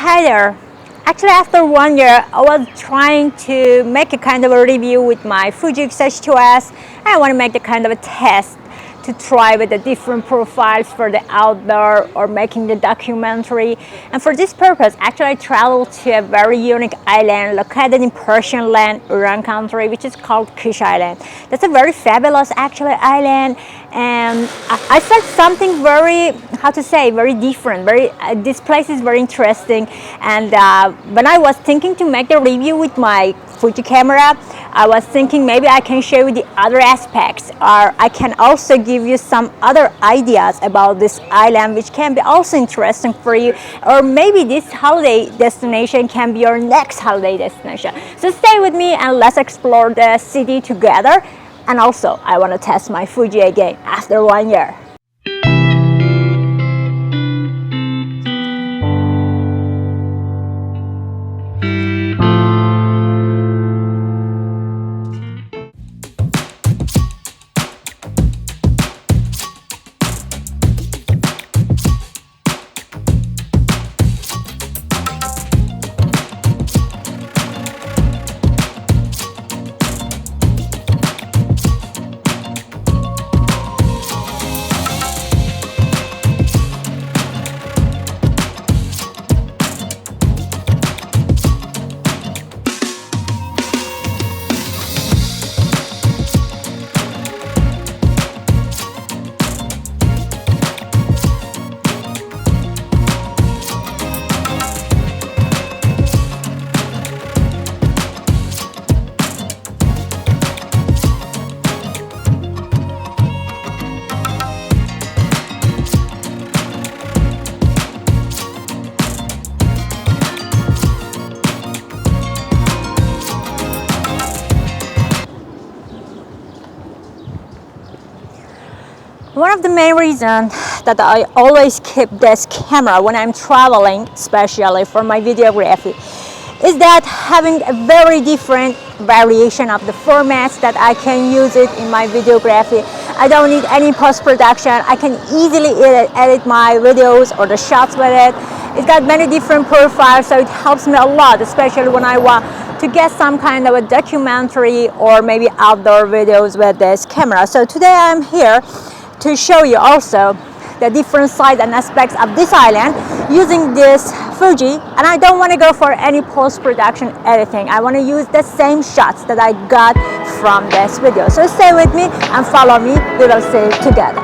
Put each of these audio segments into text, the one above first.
Hi there. Actually, after 1 year, I was trying to make a kind of a review with my Fuji XH2S. I want to make a kind of a test to try with the different profiles for the outdoor or making the documentary. And for this purpose, actually I traveled to a very unique island located in Persian land, Iran country, which is called Kish Island. That's a very fabulous actually island, and I felt something very, how to say, very different. This place is very interesting, and when I was thinking to make the review with my Fuji camera, I was thinking maybe I can show you the other aspects, or I can also give you some other ideas about this island which can be also interesting for you, or maybe this holiday destination can be your next holiday destination. So stay with me and let's explore the city together. And also I want to test my Fuji again after 1 year. One of the main reasons that I always keep this camera when I'm traveling, especially for my videography, is that having a very different variation of the formats that I can use it in my videography. I don't need any post-production. I can easily edit my videos or the shots with it. It's got many different profiles, so it helps me a lot, especially when I want to get some kind of a documentary or maybe outdoor videos with this camera. So today I'm here to show you also the different sides and aspects of this island using this Fuji, and I don't want to go for any post-production editing. I want to use the same shots that I got from this video. So stay with me and follow me. We will see it together.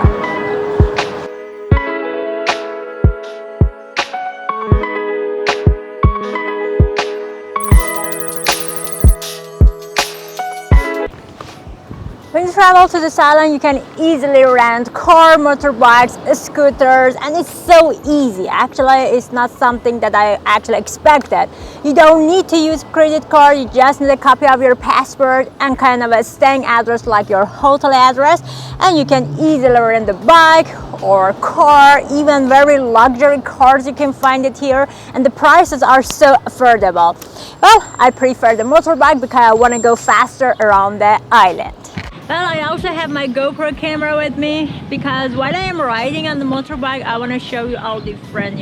When you travel to this island, you can easily rent car, motorbikes, scooters, and it's so easy. Actually, it's not something that I actually expected. You don't need to use credit card, you just need a copy of your passport and kind of a staying address like your hotel address, and you can easily rent a bike or car, even very luxury cars you can find it here, and the prices are so affordable. Well, I prefer the motorbike because I want to go faster around the island. Well, I also have my GoPro camera with me because while I am riding on the motorbike, I want to show you all different,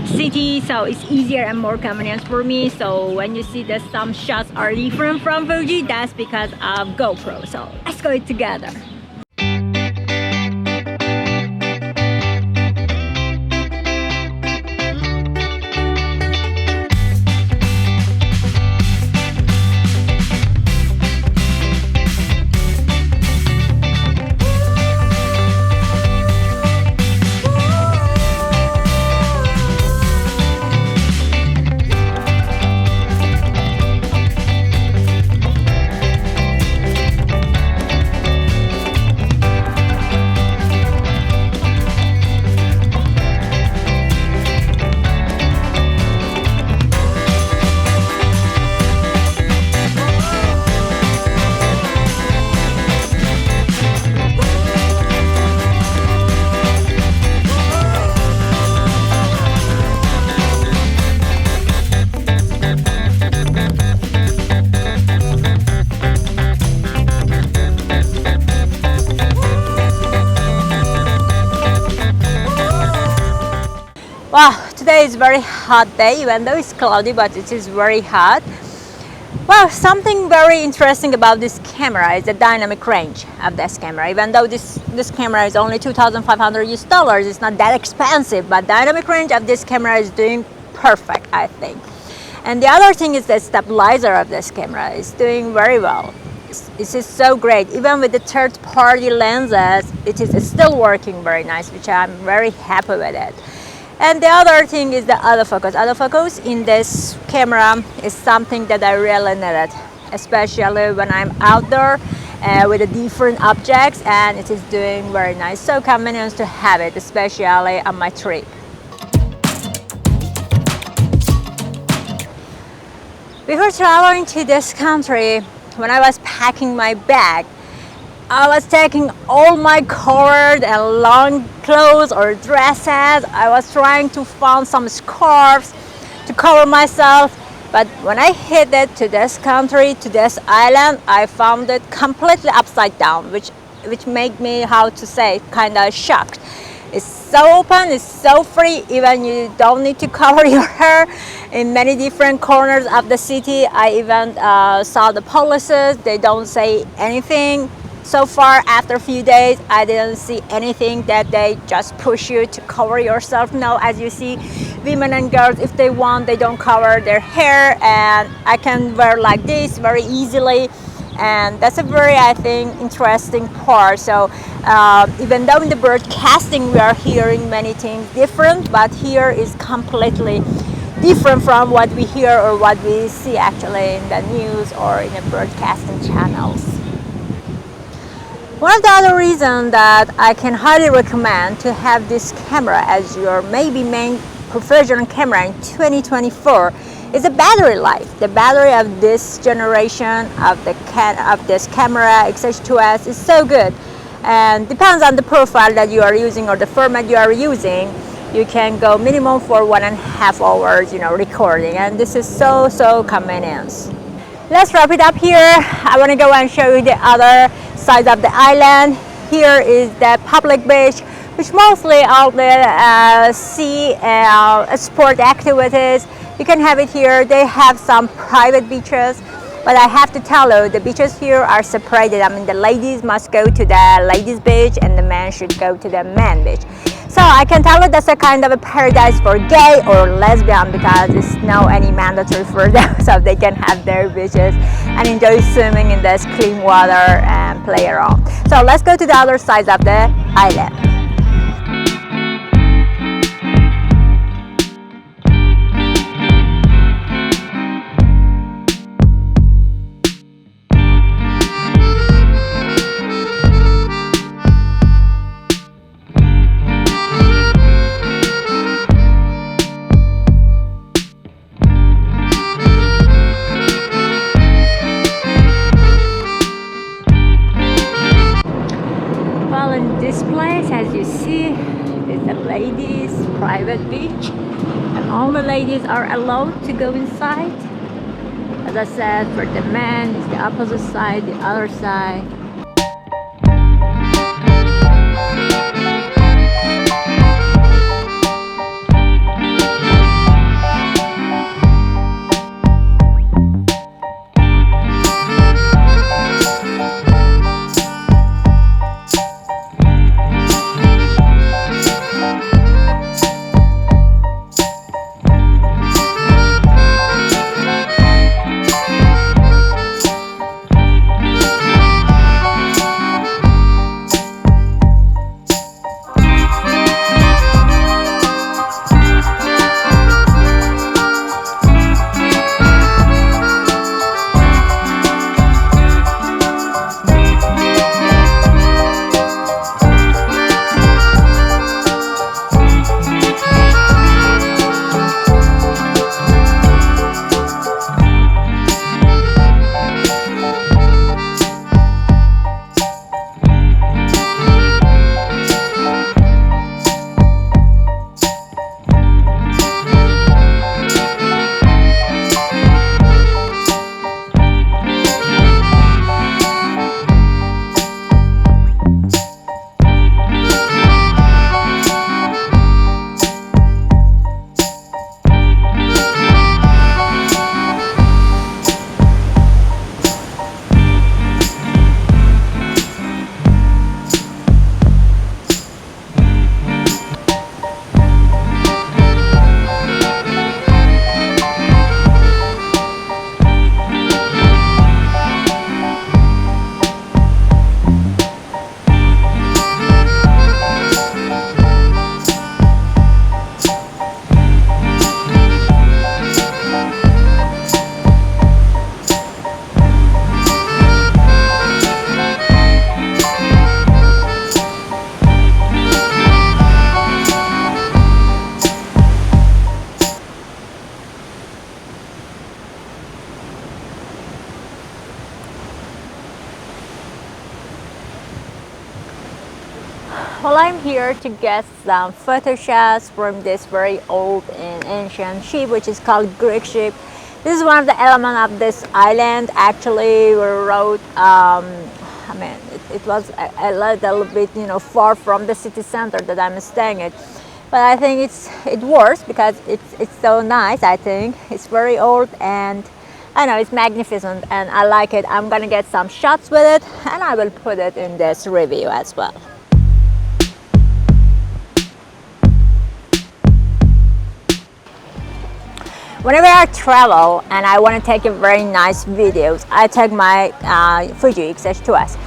cities, so it's easier and more convenient for me. So when you see that some shots are different from Fuji, that's because of GoPro. So let's go together. today is very hot day, even though it's cloudy, but it is very hot. Well, something very interesting about this camera is the dynamic range of this camera. Even though this camera is only $2,500 US, it's not that expensive, but dynamic range of this camera is doing perfect, I think. And the other thing is the stabilizer of this camera is doing very well. This is so great. Even with the third-party lenses, it is still working very nice, which I'm very happy with it. And the other thing is the autofocus. Autofocus in this camera is something that I really needed, especially when I'm outdoor with the different objects, and it is doing very nice. So convenient to have it, especially on my trip. Before traveling to this country, when I was packing my bag, I was taking all my covered and long clothes or dresses. I was trying to find some scarves to cover myself. But when I hit it to this country, to this island, I found it completely upside down, which made me, how to say, kind of shocked. It's so open, it's so free, even you don't need to cover your hair in many different corners of the city. I even saw the policies, they don't say anything. So far, after a few days, I didn't see anything that they just push you to cover yourself. No, as you see, women and girls, if they want, they don't cover their hair, and I can wear like this very easily. And that's a very, I think, interesting part. So even though in the broadcasting we are hearing many things different, but here is completely different from what we hear or what we see actually in the news or in the broadcasting channels. One of the other reasons that I can highly recommend to have this camera as your maybe main professional camera in 2024 is the battery life. The battery of this generation of this camera XH2S is so good, and depends on the profile that you are using or the format you are using. You can go minimum for 1.5 hours, recording, and this is so convenient. Let's wrap it up here. I want to go and show you the other side of the island. Here is the public beach, which mostly all the sea sport activities. You can have it here. They have some private beaches, but I have to tell you, the beaches here are separated. I mean, the ladies must go to the ladies beach and the men should go to the men beach. So I can tell you that's a kind of a paradise for gay or lesbian, because it's no any mandatory for them, so they can have their beaches and enjoy swimming in this clean water and play around. So let's go to the other side of the island. This place, as you see, is a ladies' private beach, and all the ladies are allowed to go inside. As I said, for the men, it's the opposite side, the other side. well, I'm here to get some photo shots from this very old and ancient ship, which is called Greek ship. This is one of the elements of this island. Actually, we wrote, I mean, it was a little bit, far from the city center that I'm staying at. But I think it works because it's so nice. I think it's very old, and I know it's magnificent, and I like it. I'm gonna get some shots with it, and I will put it in this review as well. Whenever I travel and I want to take a very nice videos, I take my Fuji XH2S.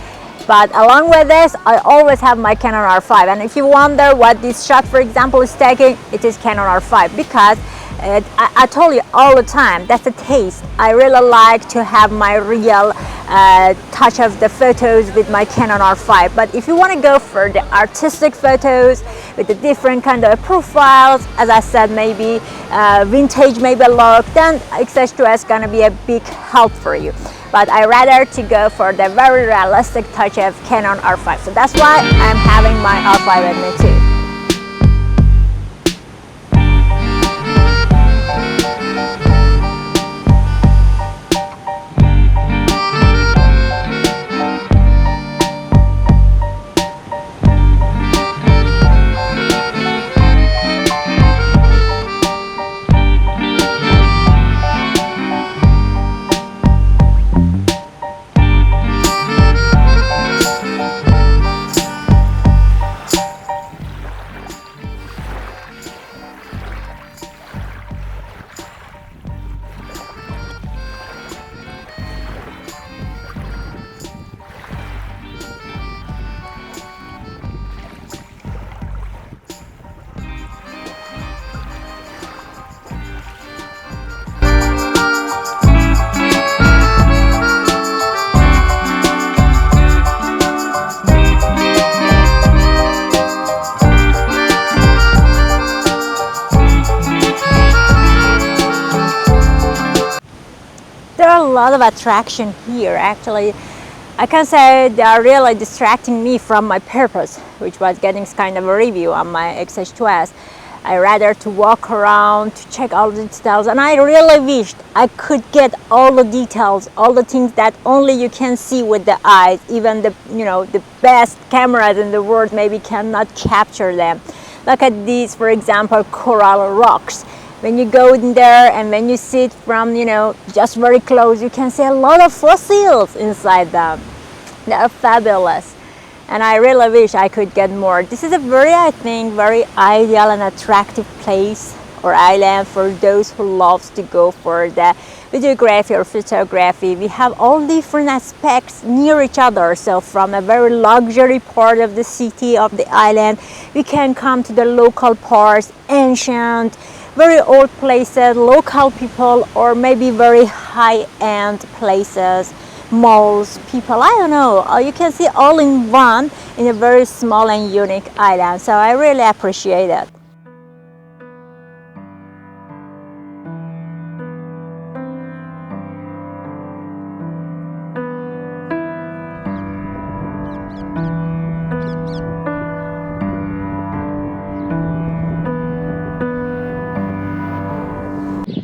But along with this, I always have my Canon R5. And if you wonder what this shot, for example, is taking, it is Canon R5 because I told you all the time, that's the taste. I really like to have my real touch of the photos with my Canon R5. But if you want to go for the artistic photos with the different kind of profiles, as I said, maybe vintage, maybe look, then XH2S is gonna be a big help for you. But I rather to go for the very realistic touch of Canon R5. So that's why I'm having my R5 with me too. There are a lot of attraction here. Actually, I can say they are really distracting me from my purpose, which was getting kind of a review on my XH2S. I rather to walk around to check all the details, and I really wished I could get all the details, all the things that only you can see with the eyes. Even the best cameras in the world maybe cannot capture them. Look at these, for example, coral rocks. When you go in there and when you see it from, just very close, you can see a lot of fossils inside them. They are fabulous. And I really wish I could get more. This is a I think, very ideal and attractive place or island for those who loves to go for the videography or photography. We have all different aspects near each other. So from a very luxury part of the city, of the island, we can come to the local parts, ancient, very old places, local people, or maybe very high-end places, malls, people, I don't know. You can see all in one in a very small and unique island. So I really appreciate it.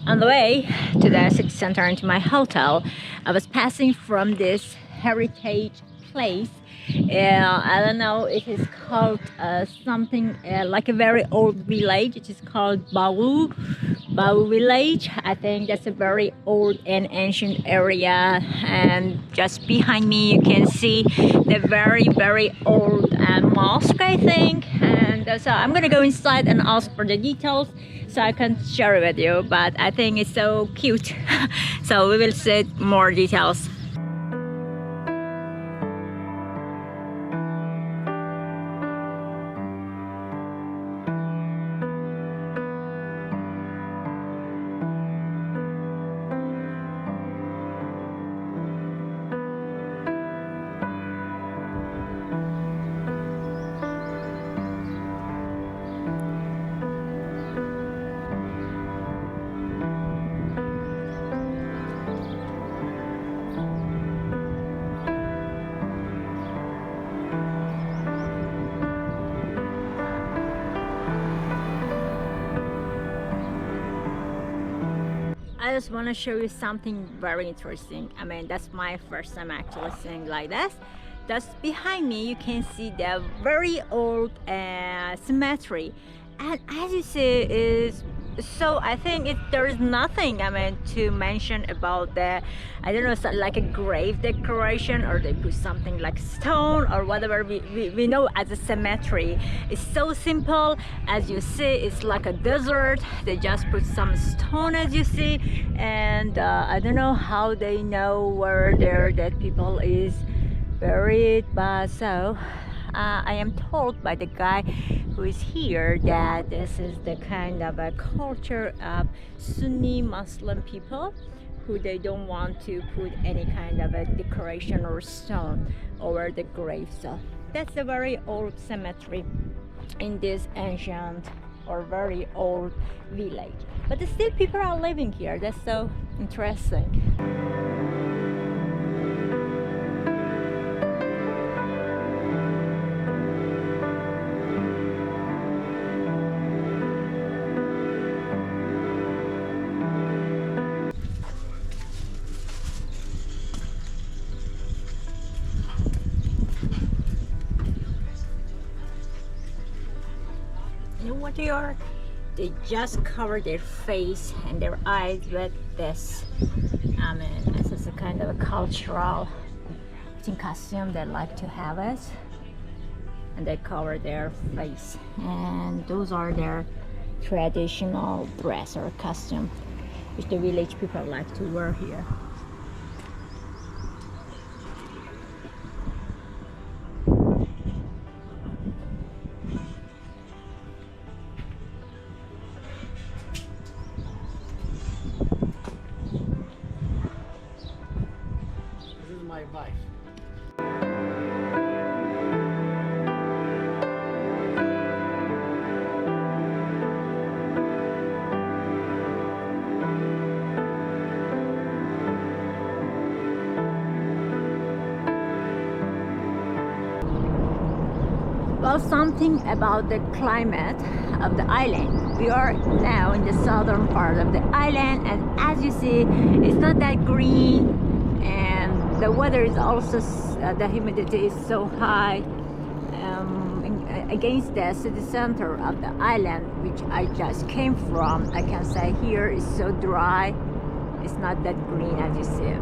On the way to the city center and to my hotel, I was passing from this heritage place. I don't know, it is called something like a very old village. It is called Bau village. I think that's a very old and ancient area, and just behind me you can see the very old mosque, I think. And so I'm gonna go inside and ask for the details so I can share it with you, but I think it's so cute. So we will see more details. I just want to show you something very interesting. I mean, that's my first time actually seeing like this. Just behind me, you can see the very old cemetery, and as you see, is so I think there is nothing I mean to mention about the I don't know so like a grave decoration or they put something like stone or whatever we know as a cemetery. It's so simple. As you see, it's like a desert. They just put some stone as you see, and I don't know how they know where their dead people is buried, but so I am told by the guy who is here that this is the kind of a culture of Sunni Muslim people who they don't want to put any kind of a decoration or stone over the grave. So that's a very old cemetery in this ancient or very old village. But still people are living here. That's so interesting. You know what they are? They just cover their face and their eyes with this. I mean, this is a kind of a cultural costume they like to have it. And they cover their face. And those are their traditional dress or costume, which the village people like to wear here. My advice. Well, something about the climate of the island. We are now in the southern part of the island, and as you see, it's not that green, and the weather is also the humidity is so high against the city center of the island, which I just came from. I can say here is so dry. It's not that green as you see.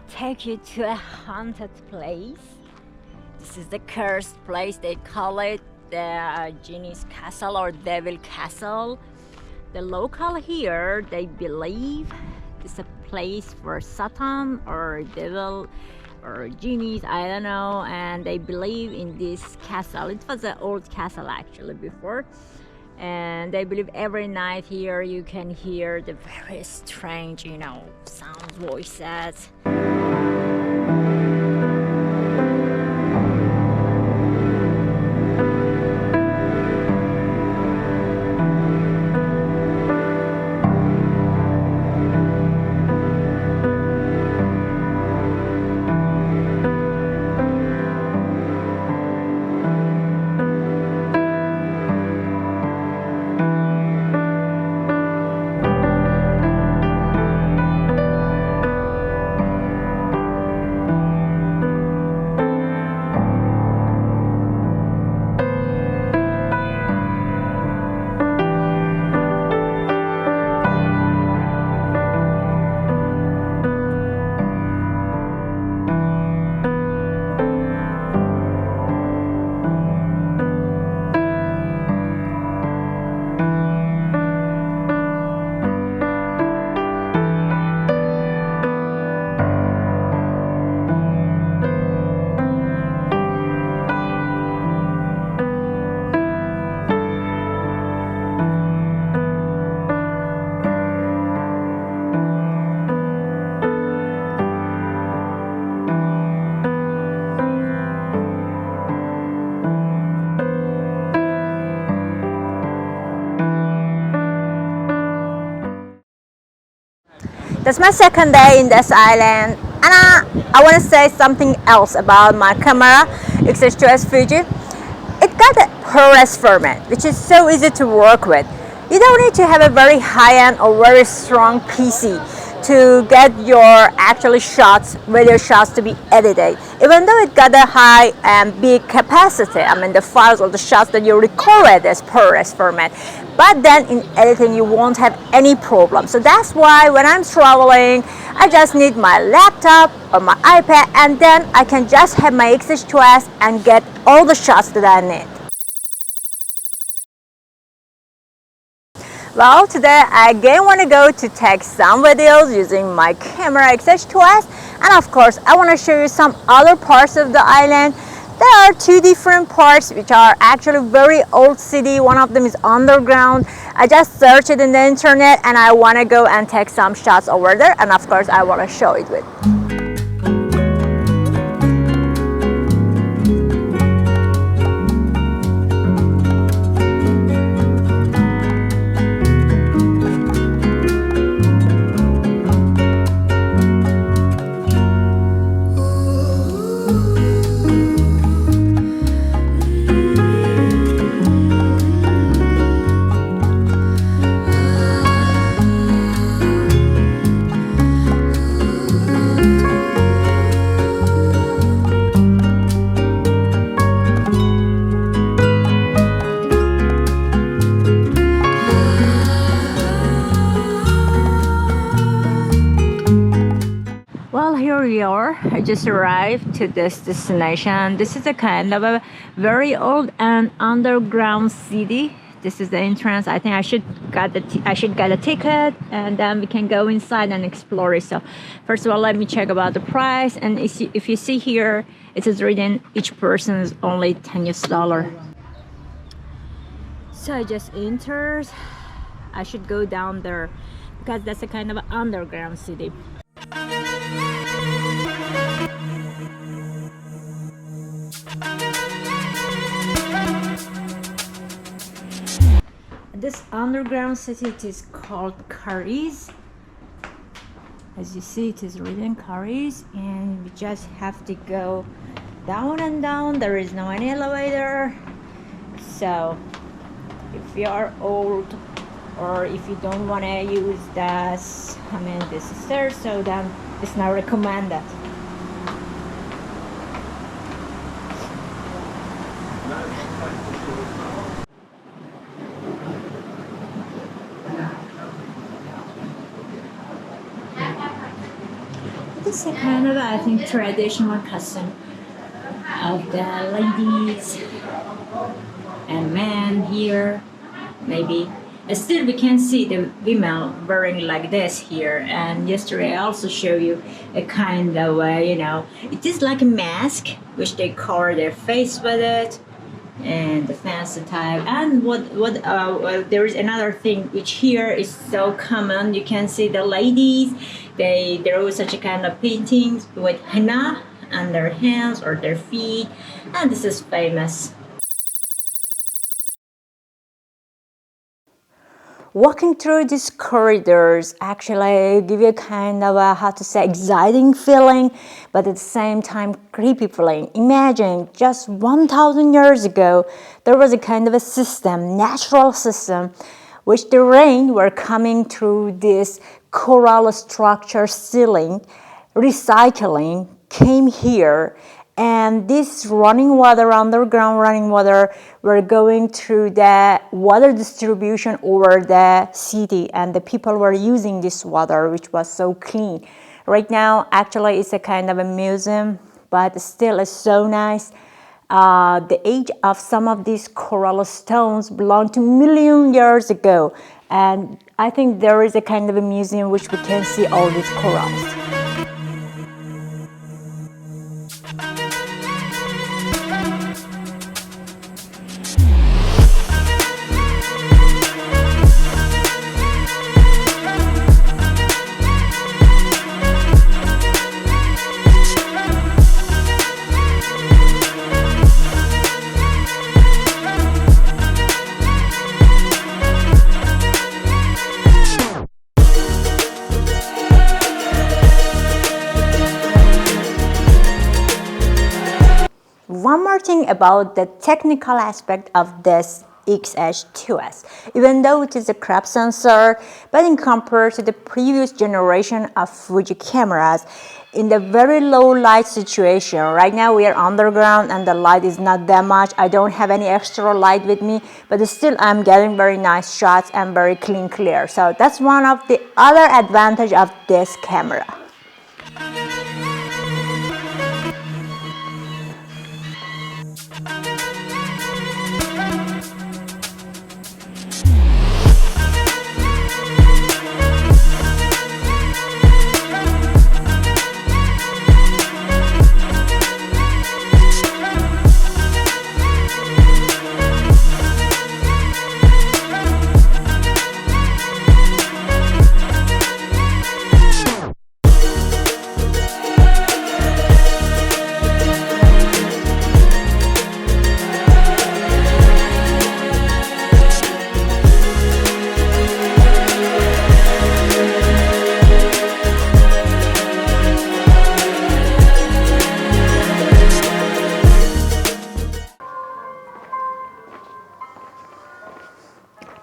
Take you to a haunted place. This is the cursed place. They call it the genie's castle or devil castle. The local here, they believe it's a place for Satan or devil or genies, I don't know, and they believe in this castle. It was an old castle actually before, and they believe every night here you can hear the very strange, you know, sounds, voices. That's my second day in this island, and I want to say something else about my camera XH2S Fuji. It got a ProRes format, which is so easy to work with. You don't need to have a very high-end or very strong PC to get your actually shots, video shots to be edited. Even though it got a high and big capacity, I mean the files or the shots that you record as ProRes format. But then in editing you won't have any problem. So that's why when I'm traveling, I just need my laptop or my iPad, and then I can just have my XH2S and get all the shots that I need. Well, today I again want to go to take some videos using my camera XH2S, and of course I want to show you some other parts of the island. There are two different parts which are actually very old city. One of them is underground. I just searched it in the internet and I want to go and take some shots over there, and of course I want to show it with. Well, here we are. I just arrived to this destination. This is a kind of a very old and underground city. This is the entrance. I think I should get a ticket, and then we can go inside and explore it. So first of all, let me check about the price. And if you see here, it is written each person is only $10. So I just entered. I should go down there because that's a kind of an underground city. This underground city, it is called Caris. As you see, it is written Caris, and we just have to go down and down. There is no any elevator. So if you are old, or if you don't want to use this stairs, so then it's not recommended. This is a kind of, I think, traditional custom of the ladies and men here, maybe. Still we can see the women wearing like this here. And yesterday I also showed you a kind of it is like a mask which they cover their face with it, and the fancy type. And well, there is another thing which here is so common. You can see the ladies, they draw such a kind of paintings with henna on their hands or their feet, and this is famous. Walking through these corridors actually give you a kind of a, how to say, exciting feeling, but at the same time creepy feeling. Imagine just 1,000 years ago, there was a kind of a system, natural system, which the rain were coming through this coral structure ceiling, recycling came here, and this running water, underground running water, were going through the water distribution over the city, and the people were using this water, which was so clean. Right now, actually, it's a kind of a museum, but still it's so nice. The age of some of these coral stones belong to million years ago, and I think there is a kind of a museum which we can see all these corals. one more thing about the technical aspect of this XH2S. Even though it is a crop sensor, but in compared to the previous generation of Fuji cameras, in the very low light situation, right now we are underground and the light is not that much. I don't have any extra light with me, but still I'm getting very nice shots and very clear. So that's one of the other advantage of this camera.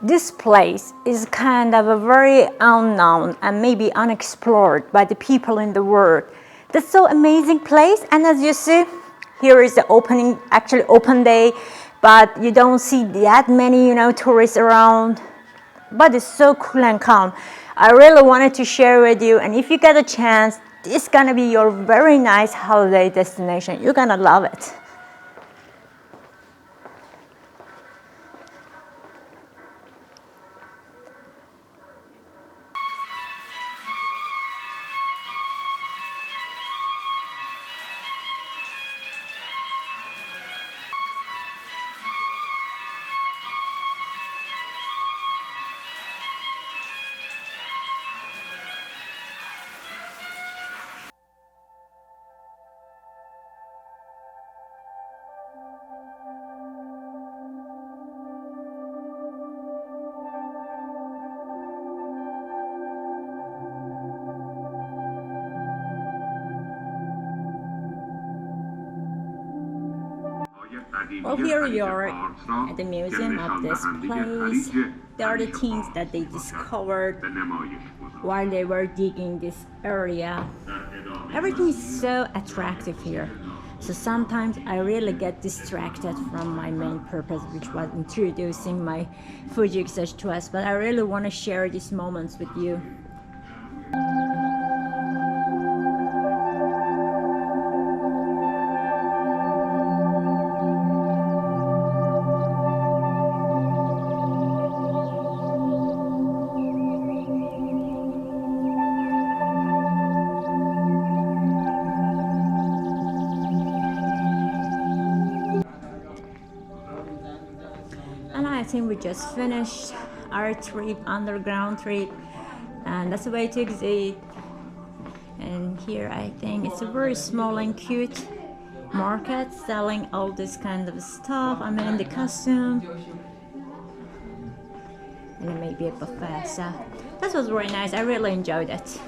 This place is kind of a very unknown and maybe unexplored by the people in the world. That's so amazing place, and as you see, here is the open day, but you don't see that many, tourists around. But it's so cool and calm. I really wanted to share with you, and if you get a chance, this is gonna be your very nice holiday destination. You're gonna love it. Well, here we are at the museum of this place. There are the things that they discovered while they were digging this area. Everything is so attractive here. So sometimes I really get distracted from my main purpose, which was introducing my Fuji XH2S, but I really want to share these moments with you. I think we just finished our trip, underground trip, and that's the way to exit. And here I think it's a very small and cute market selling all this kind of stuff. I mean the costume, and maybe a buffet. So that was very nice. I really enjoyed it.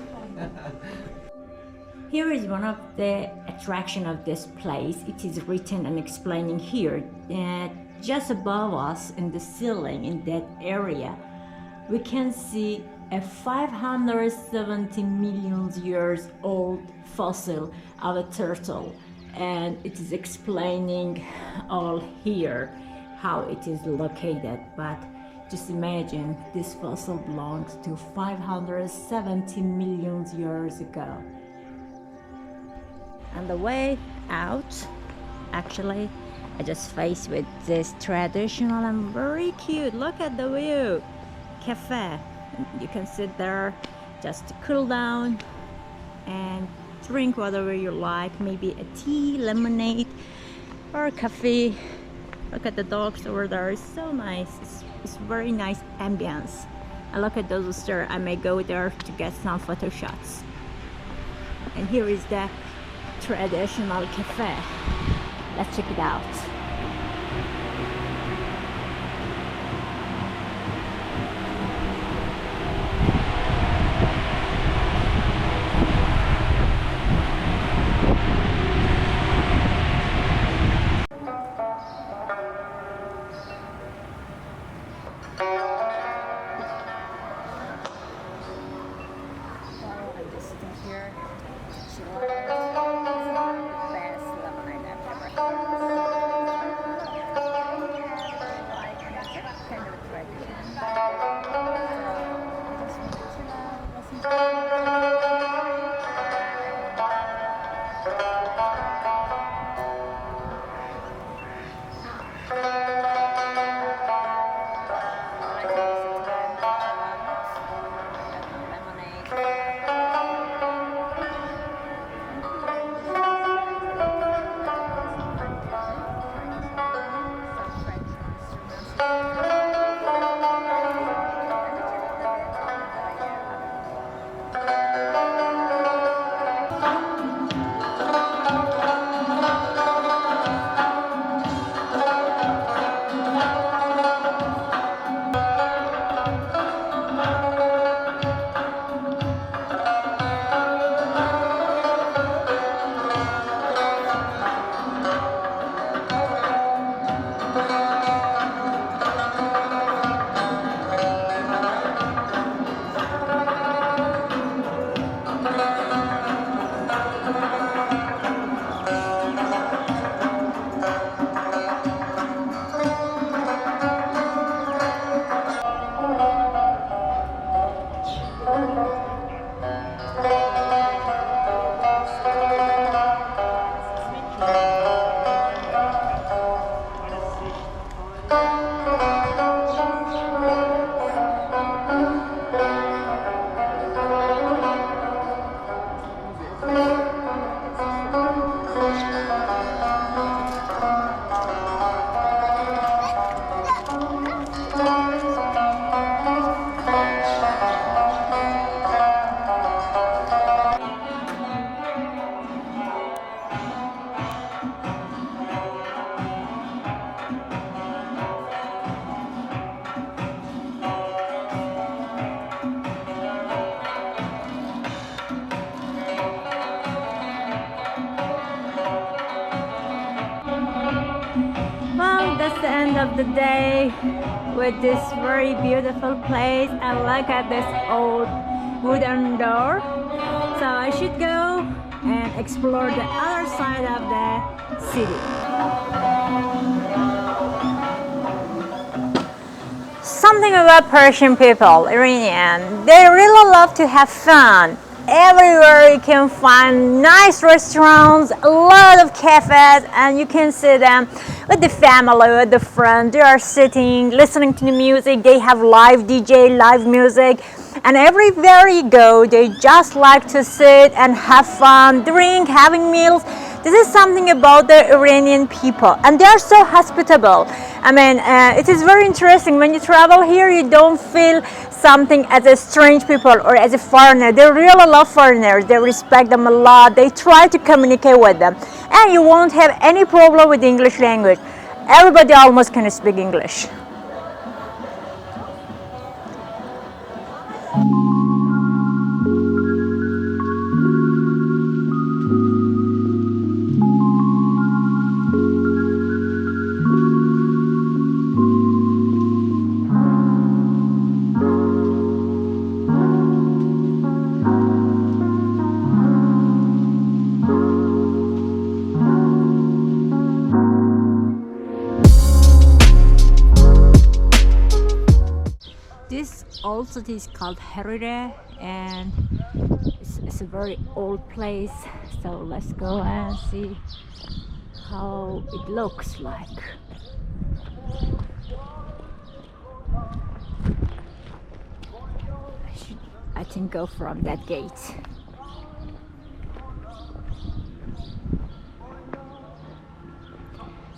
Here is one of the attraction of this place. It is written and explaining here that just above us in the ceiling in that area, we can see a 570 million years old fossil of a turtle, and it is explaining all here how it is located. But just imagine this fossil belongs to 570 million years ago. On the way out, actually, I just faced with this traditional and very cute, look at the view, cafe. You can sit there just to cool down and drink whatever you like, maybe a tea, lemonade, or a coffee. Look at the dogs over there, it's so nice. It's very nice ambience. And look at those stairs, I may go there to get some photo shots. And here is the traditional cafe. Let's check it out. that's the end of the day with this very beautiful place. And look at this old wooden door. So I should go and explore the other side of the city. Something about Persian people, Iranian, they really love to have fun. Everywhere you can find nice restaurants, a lot of cafes, and you can see them with the family, with the friends. They are sitting, listening to the music. They have live DJ, live music, and everywhere you go, they just like to sit and have fun, drink, having meals. This is something about the Iranian people, and they are so hospitable. I mean, it is very interesting. When you travel here, you don't feel something as a strange people or as a foreigner. They really love foreigners. They respect them a lot. They try to communicate with them, and you won't have any problem with the English language. Everybody almost can speak English. This old city is called Fishery, and it's a very old place. So let's go and see how it looks like. I think go from that gate.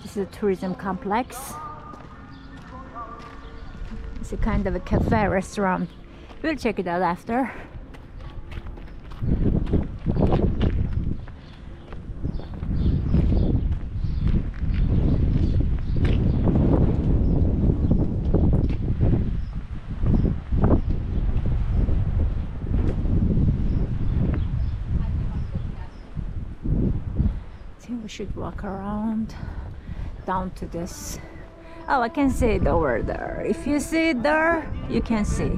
This is a tourism complex. It's a kind of a cafe restaurant. We'll check it out after. I think we should walk around down to this. Oh, I can see it over there. If you see it there, you can see.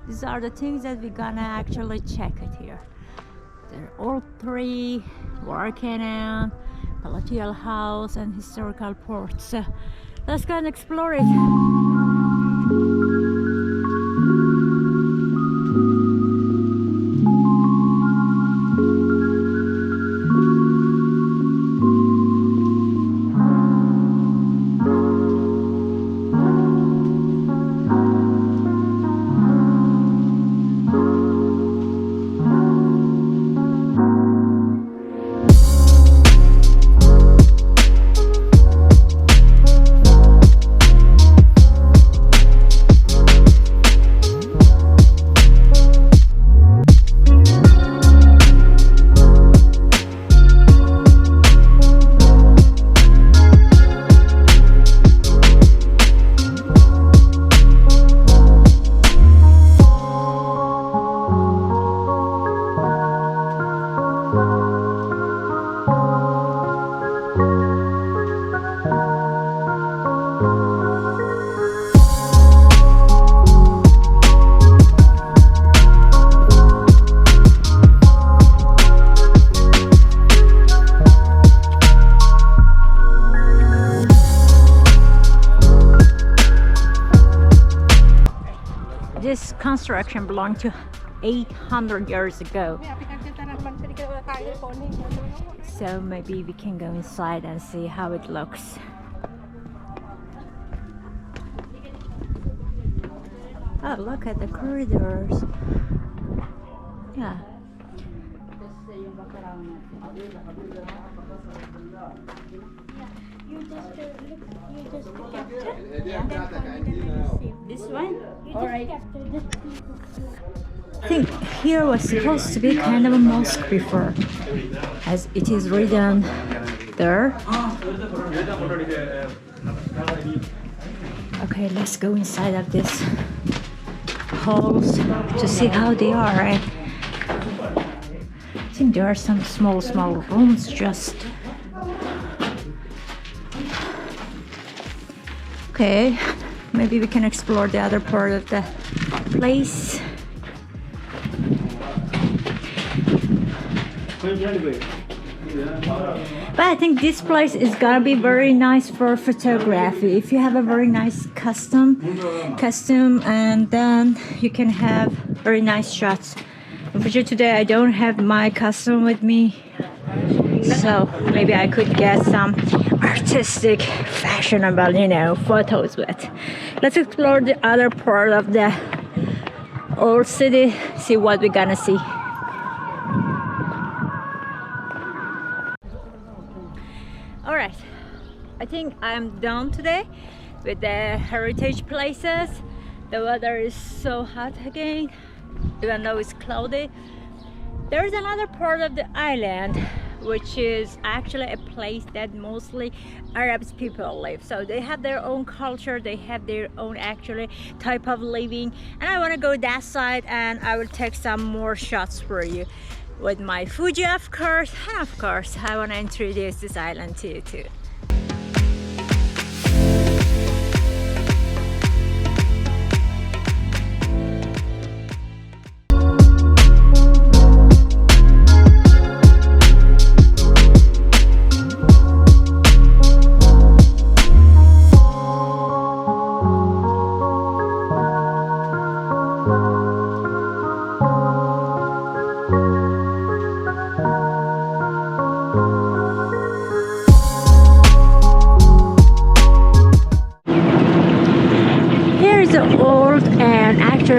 These are the things that we're gonna actually check it here. There are all three: war cannon, palatial house, and historical port. So let's go and explore it. This construction belonged to 800 years ago. So maybe we can go inside and see how it looks. Oh, look at the corridors. Yeah. This one? All right. I think here was supposed to be kind of a mosque before, as it is written there. Okay, let's go inside of this halls to see how they are. think there are some small rooms just. Okay, maybe we can explore the other part of the place. But I think this place is gonna be very nice for photography. If you have a very nice costume, and then you can have very nice shots. Unfortunately, today I don't have my costume with me, so maybe I could get some artistic, fashionable, you know, photos with. Let's explore the other part of the old city, see what we're gonna see. All right, I think I'm done today with the heritage places. The weather is so hot again, even though it's cloudy. There is another part of the island which is actually a place that mostly Arabs people live. So they have their own culture, they have their own actually type of living, and I want to go that side and I will take some more shots for you with my Fuji, of course, and of course I want to introduce this island to you too.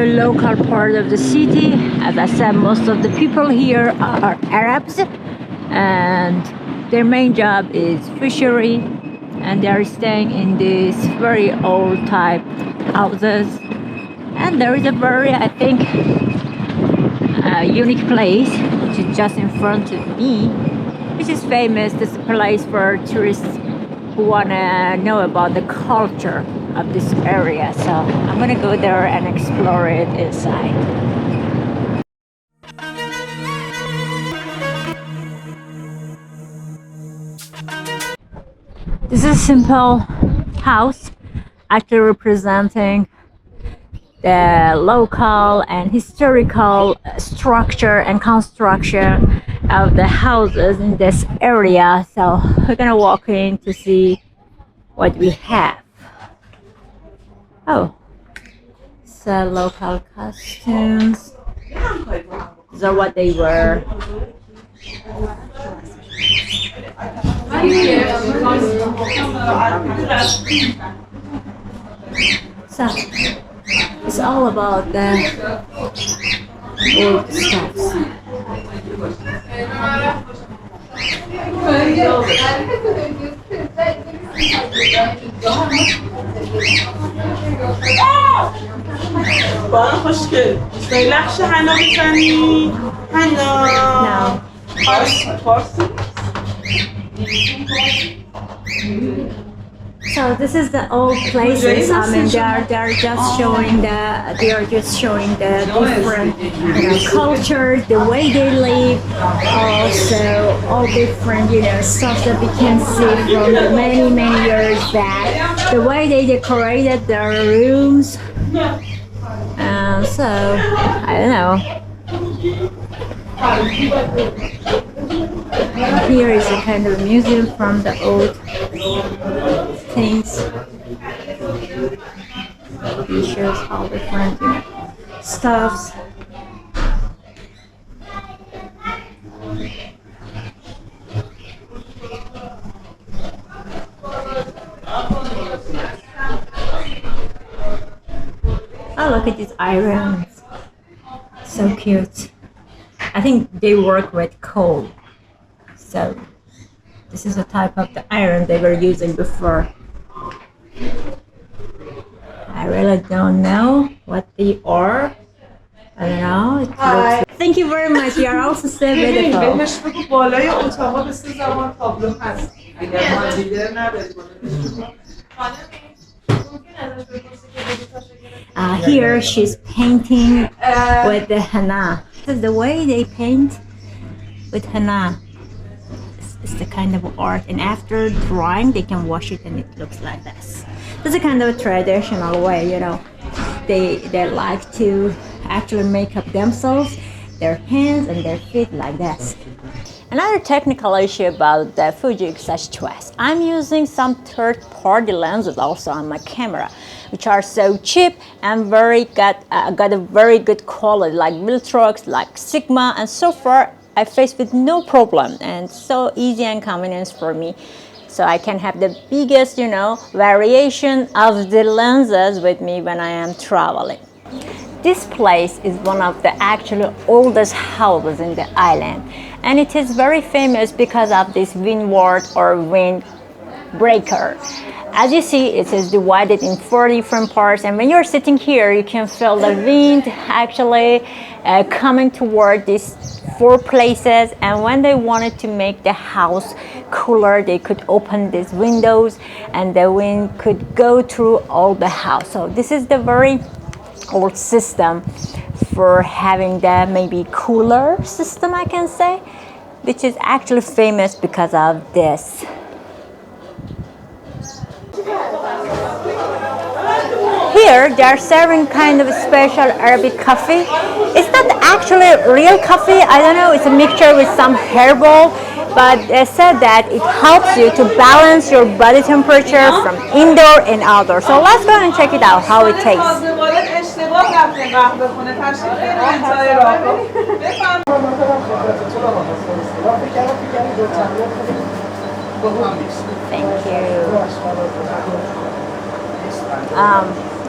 Local part of the city. As I said, most of the people here are Arabs and their main job is fishery, and they are staying in these very old type houses. And there is a very, I think, unique place which is just in front of me, which is famous. This is a place for tourists who want to know about the culture of this area, so I'm gonna go there and explore it inside. This is a simple house actually representing the local and historical structure and construction of the houses in this area. So we're gonna walk in to see what we have. Oh, so local costumes. These are what they wear. So it's all about the old stuff. باران خوشگل دوستایی نقش حنا بزنی حنا فارسی. So this is the old places. I mean, they are just showing the different, you know, cultures, the way they live, also all different, you know, stuff that we can see from the many years back. The way they decorated their rooms. So I don't know. Here is a kind of museum from the old things. It shows all different, you know, stuffs. Oh, look at these irons. So cute. I think they work with coal. So this is a type of the iron they were using before. I really don't know what they are. I don't know. It looks... Thank you very much. You are also so beautiful. Here she's painting with the henna. The way they paint with henna. It's the kind of art, and after drying they can wash it and it looks like this. This is a kind of a traditional way, you know. They like to actually make up themselves, their hands and their feet like this. Another technical issue about the Fuji XH2S, I'm using some third-party lenses also on my camera, which are so cheap and got a very good quality, like Viltrox, like Sigma, and so far I faced with no problem, and so easy and convenience for me. So I can have the biggest, you know, variation of the lenses with me when I am traveling. This place is one of the actually oldest houses in the island, and it is very famous because of this windward or wind breaker. As you see, it is divided in 4 different parts, and when you're sitting here you can feel the wind actually coming toward these 4 places. And when they wanted to make the house cooler, they could open these windows and the wind could go through all the house. So this is the very old system for having the maybe cooler system, I can say, which is actually famous because of this. Here they are serving kind of a special Arabic coffee. It's not actually real coffee, I don't know, it's a mixture with some herbal, but they said that it helps you to balance your body temperature from indoor and outdoor. So let's go and check it out how it tastes. Thank you.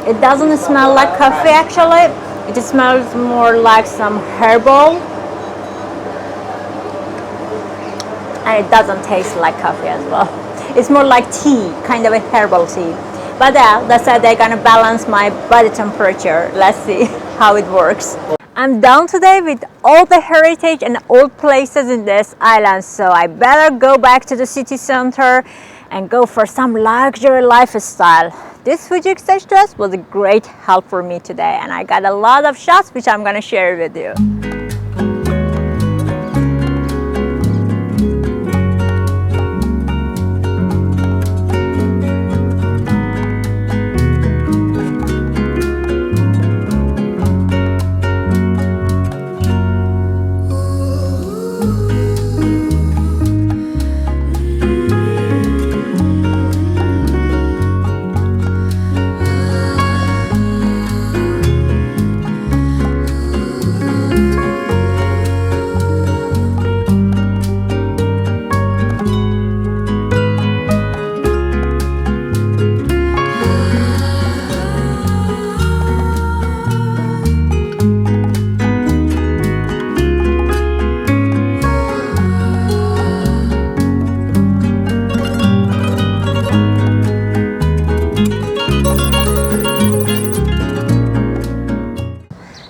It doesn't smell like coffee actually. It smells more like some herbal. And it doesn't taste like coffee as well. It's more like tea, kind of a herbal tea. But they said they're gonna balance my body temperature. Let's see how it works. I'm done today with all the heritage and old places in this island, so I better go back to the city center and go for some luxury lifestyle. This Fuji XH2S was a great help for me today, and I got a lot of shots which I'm gonna share with you.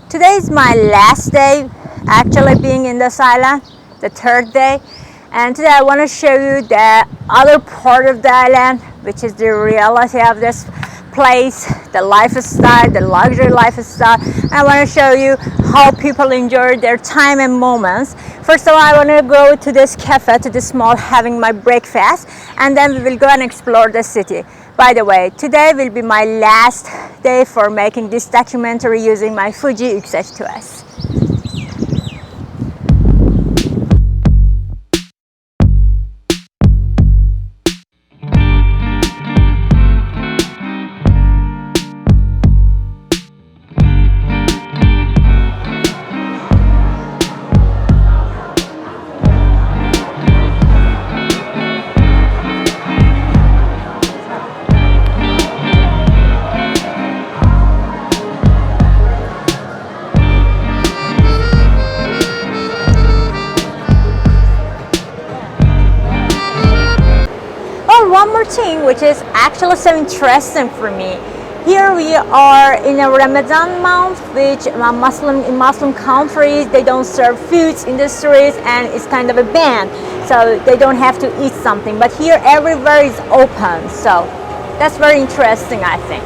Today is my last day actually being in this island, the 3rd day, and today I want to show you the other part of the island, which is the reality of this place, the lifestyle, the luxury lifestyle. I want to show you how people enjoy their time and moments. First of all, I want to go to this cafe, to this mall, having my breakfast, and then we will go and explore the city. By the way, today will be my last day for making this documentary using my Fuji XH2S. One more thing which is actually so interesting for me. Here we are in a Ramadan month, which in Muslim countries they don't serve foods in the streets and it's kind of a ban, so they don't have to eat something. But here everywhere is open, so that's very interesting, I think.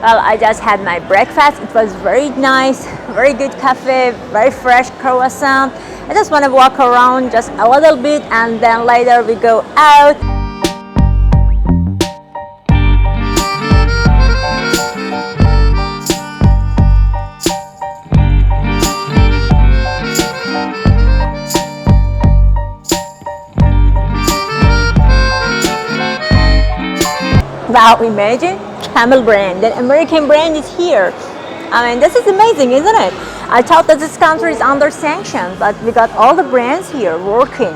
Well, I just had my breakfast. It was very nice, very good cafe, very fresh croissant. I just want to walk around just a little bit and then later we go out. Wow, imagine Camel brand, the American brand is here. I mean, this is amazing, isn't it? I thought that this country is under sanction, but we got all the brands here working.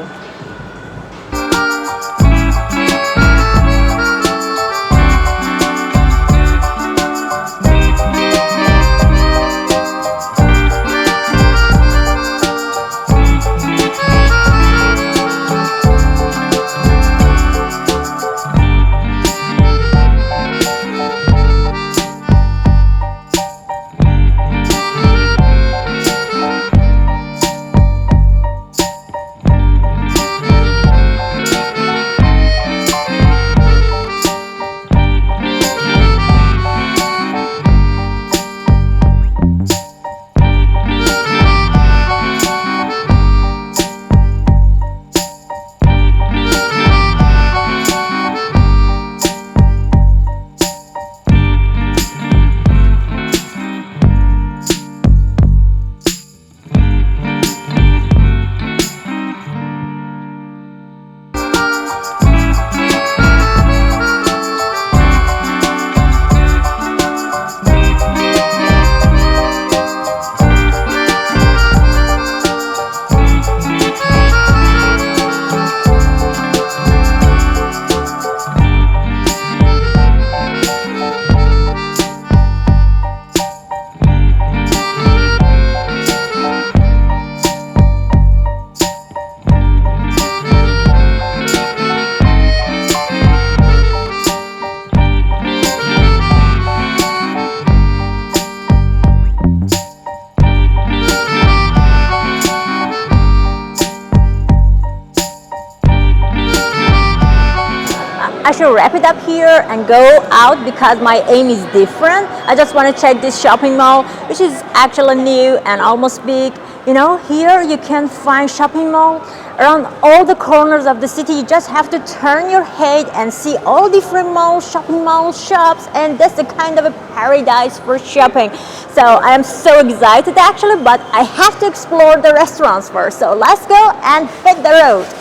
I should wrap it up here and go out because my aim is different. I just want to check this shopping mall, which is actually new and almost big. You know, here you can find shopping mall around all the corners of the city. You just have to turn your head and see all different malls, shopping malls, shops, and that's a kind of a paradise for shopping. So I am so excited actually, but I have to explore the restaurants first. So let's go and hit the road.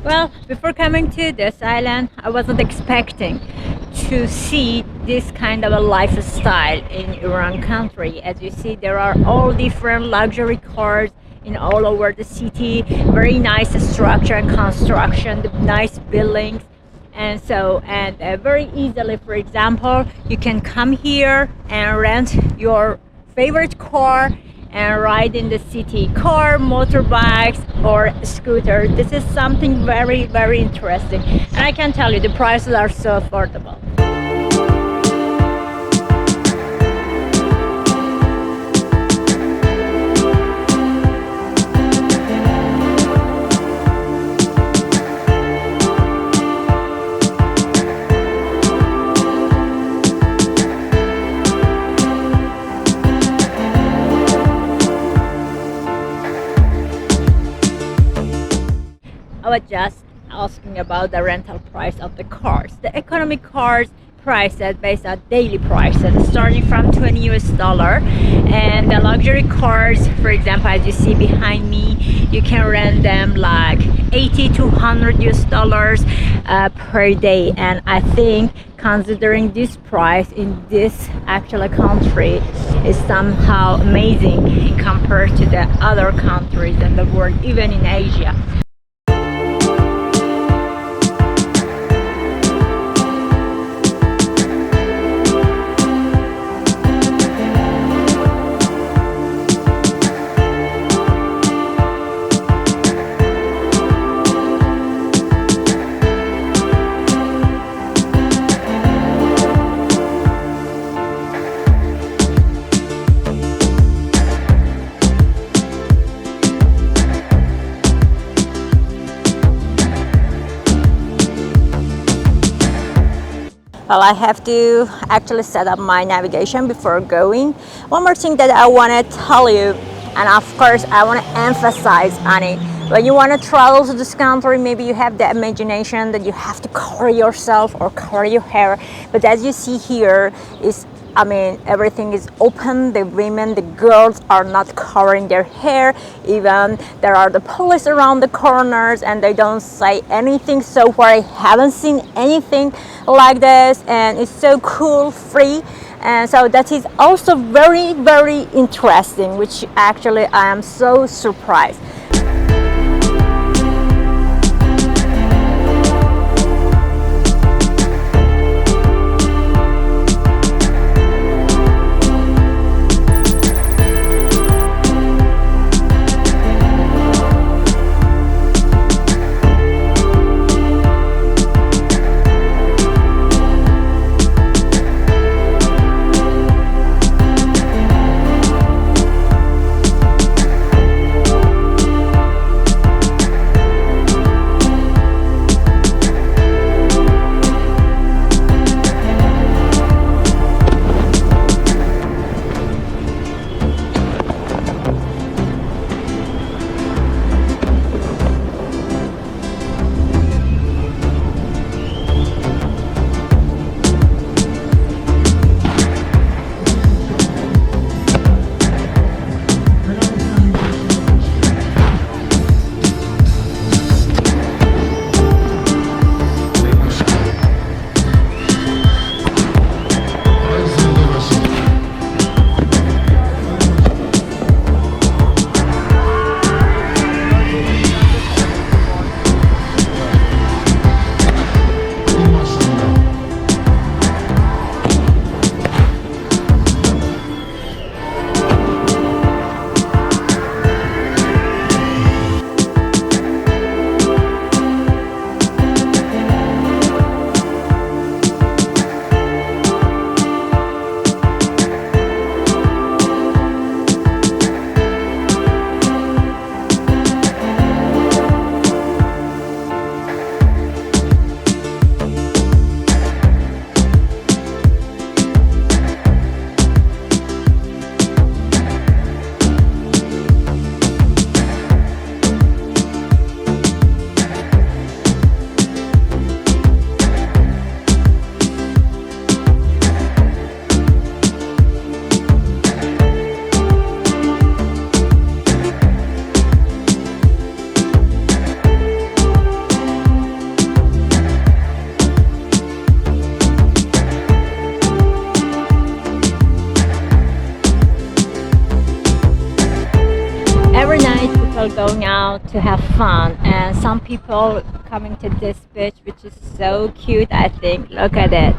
Well, before coming to this island, I wasn't expecting to see this kind of a lifestyle in Iran country. As you see, there are all different luxury cars in all over the city, very nice structure and construction, the nice buildings. And very easily, for example, you can come here and rent your favorite car and ride in the city, car, motorbikes, or scooter. This is something very, very interesting, and I can tell you the prices are so affordable. I was just asking about the rental price of the cars. The economy cars prices based on daily prices starting from 20 US dollar, and the luxury cars, for example, as you see behind me, you can rent them like 80 to 100 US dollars per day. And I think considering this price in this actual country is somehow amazing compared to the other countries in the world, even in Asia. Well, I have to actually set up my navigation before going. One more thing that I want to tell you, and of course I want to emphasize on it. When you want to travel to this country, maybe you have the imagination that you have to cover yourself or cover your hair. But as you see here, everything is open. The women, the girls are not covering their hair. Even there are the police around the corners and they don't say anything. So far I haven't seen anything like this, and it's so cool, free. And so that is also very, very interesting, which actually I am so surprised. going out to have fun, and some people coming to this beach, which is so cute. I think, look at it.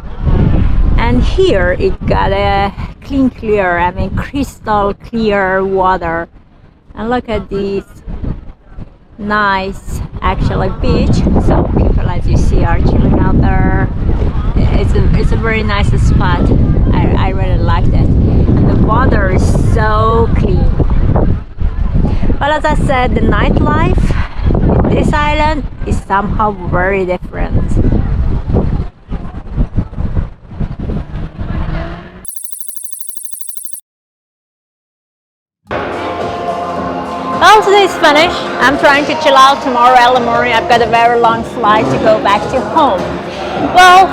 And here it got a clear, I mean crystal clear water. And look at these nice actually beach. So people, as you see, are chilling out there. It's a very nice spot. I really liked it, and the water is so clean. Well, as I said, the nightlife in this island is somehow very different. Well, today's finished. I'm trying to chill out. Tomorrow early morning I've got a very long flight to go back to home. Well,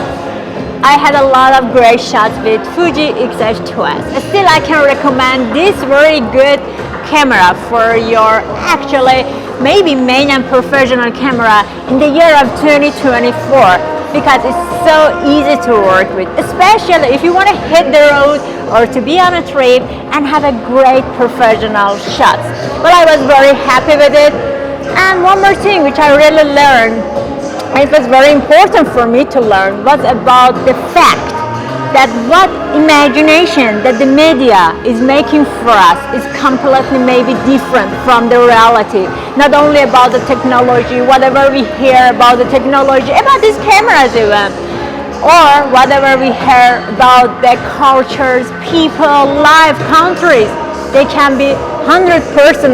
I had a lot of great shots with Fuji XH2S. Still, I can recommend this very good camera for your actually maybe main and professional camera in the year of 2024, because it's so easy to work with, especially if you want to hit the road or to be on a trip and have a great professional shots. Well, I was very happy with it. And one more thing which I really learned, it was very important for me to learn, was about the fact that what imagination that the media is making for us is completely maybe different from the reality. Not only about the technology, whatever we hear about the technology, about these cameras even, or whatever we hear about the cultures, people, life, countries, they can be 100%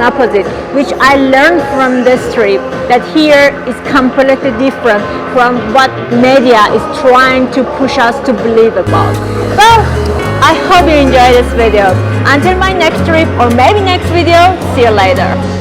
opposite, which I learned from this trip, that here is completely different from what media is trying to push us to believe about. Well, I hope you enjoyed this video. Until my next trip or maybe next video, see you later.